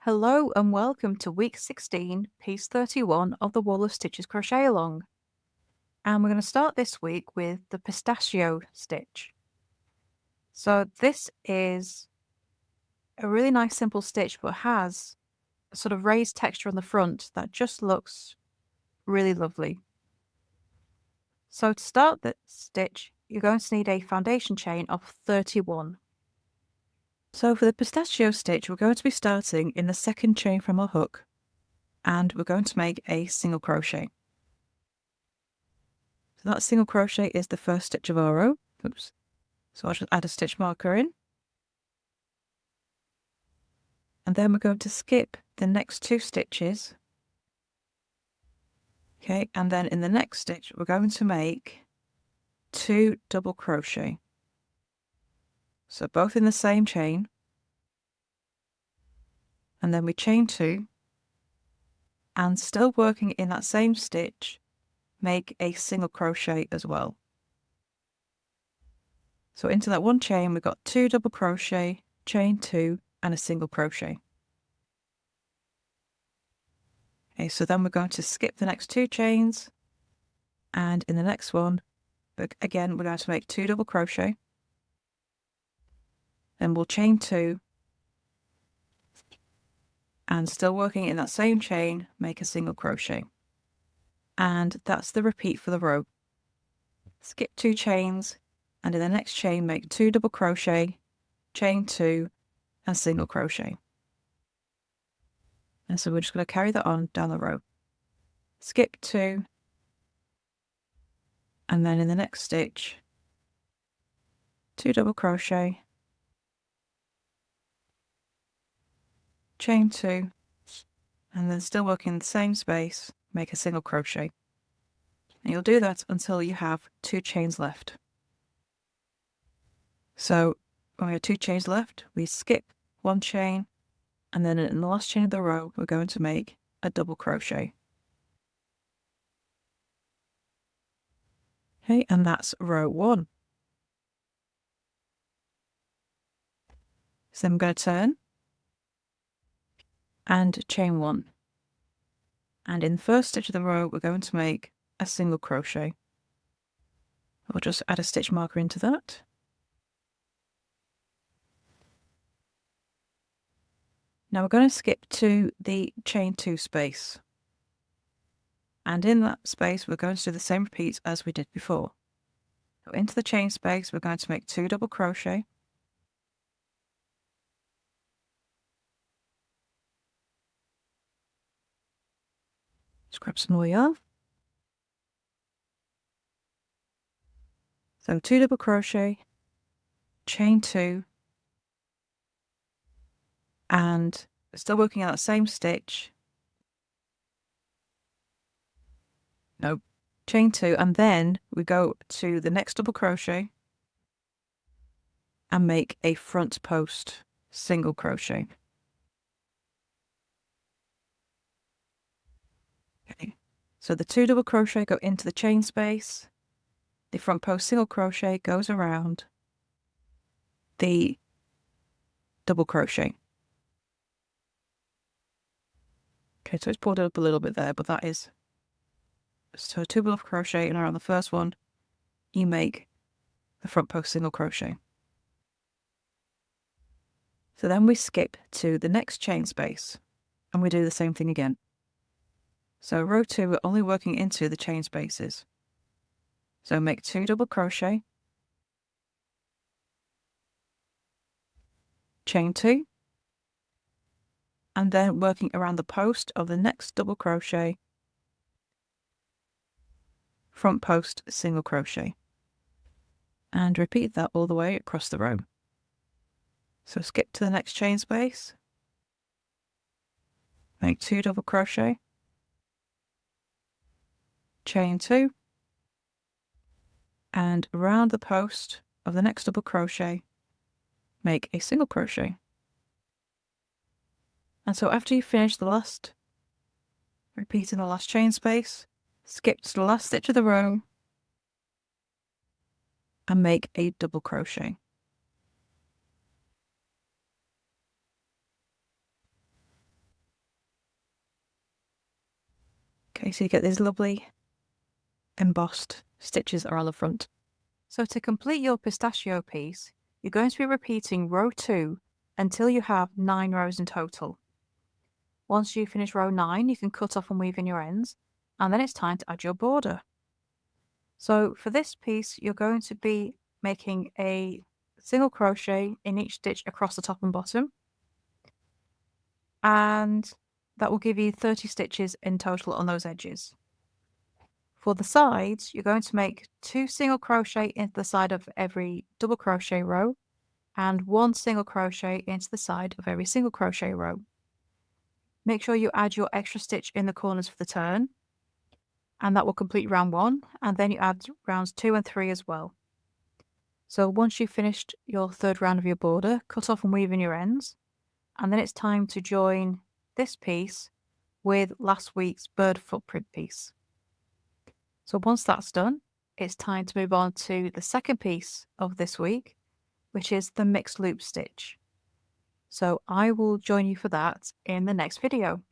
Hello and welcome to week 16, piece 31 of the Wall of Stitches crochet along. And we're going to start this week with the pistachio stitch. So this is a really nice simple stitch but has a sort of raised texture on the front that just looks really lovely. So to start the stitch, you're going to need a foundation chain of 31. So for the pistachio stitch, we're going to be starting in the second chain from our hook, and we're going to make a single crochet. So that single crochet is the first stitch of our row. Oops. So I'll just add a stitch marker in. And then we're going to skip the next 2 stitches. Okay, and then in the next stitch, we're going to make 2 double crochet. So both in the same chain. And then we chain 2. And still working in that same stitch, make a single crochet as well. So into that one chain, we've got 2 double crochet, chain 2, and a single crochet. Okay, so then we're going to skip the next 2 chains, and in the next one, again, we're going to make 2 double crochet, then we'll chain 2, and still working in that same chain, make a single crochet. And that's the repeat for the row. Skip 2 chains, and in the next chain, make 2 double crochet, chain 2, and single crochet. And so we're just going to carry that on down the row. Skip 2, and then in the next stitch, 2 double crochet, chain 2, and then still working in the same space, make a single crochet. And you'll do that until you have 2 chains left. So when we have 2 chains left, we skip 1 chain, and then in the last chain of the row, we're going to make a double crochet. Okay, and that's row 1. So then I'm going to turn and chain 1. And in the first stitch of the row, we're going to make a single crochet. We'll just add a stitch marker into that. Now we're going to skip to the chain 2 space. And in that space, we're going to do the same repeats as we did before. So into the chain space, we're going to make 2 double crochet. Just grab some more yarn. So 2 double crochet, chain 2, and still working out the same stitch. No, chain 2, and then we go to the next double crochet and make a front post single crochet. Okay, so the 2 double crochet go into the chain space, the front post single crochet goes around the double crochet. Okay, so it's pulled it up a little bit there, but that is, so 2 double crochet, and around the first one, you make the front post single crochet. So then we skip to the next chain space, and we do the same thing again. So row 2, we're only working into the chain spaces. So make 2 double crochet, chain 2, and then working around the post of the next double crochet, front post single crochet, and repeat that all the way across the row. So skip to the next chain space, make 2 double crochet, chain 2, and around the post of the next double crochet, make a single crochet. And so after you finish the last, repeat in the last chain space, skip to the last stitch of the row, and make a double crochet. Okay, so you get these lovely embossed stitches around the front. So to complete your pistachio piece, you're going to be repeating row 2 until you have 9 rows in total. Once you finish row 9, you can cut off and weave in your ends, and then it's time to add your border. So for this piece, you're going to be making a single crochet in each stitch across the top and bottom, and that will give you 30 stitches in total on those edges. For the sides, you're going to make 2 single crochet into the side of every double crochet row and 1 single crochet into the side of every single crochet row. Make sure you add your extra stitch in the corners for the turn, and that will complete round 1, and then you add rounds 2 and 3 as well. So once you've finished your third round of your border, cut off and weave in your ends, and then it's time to join this piece with last week's bird footprint piece. So once that's done, it's time to move on to the second piece of this week, which is the mixed loop stitch. So I will join you for that in the next video.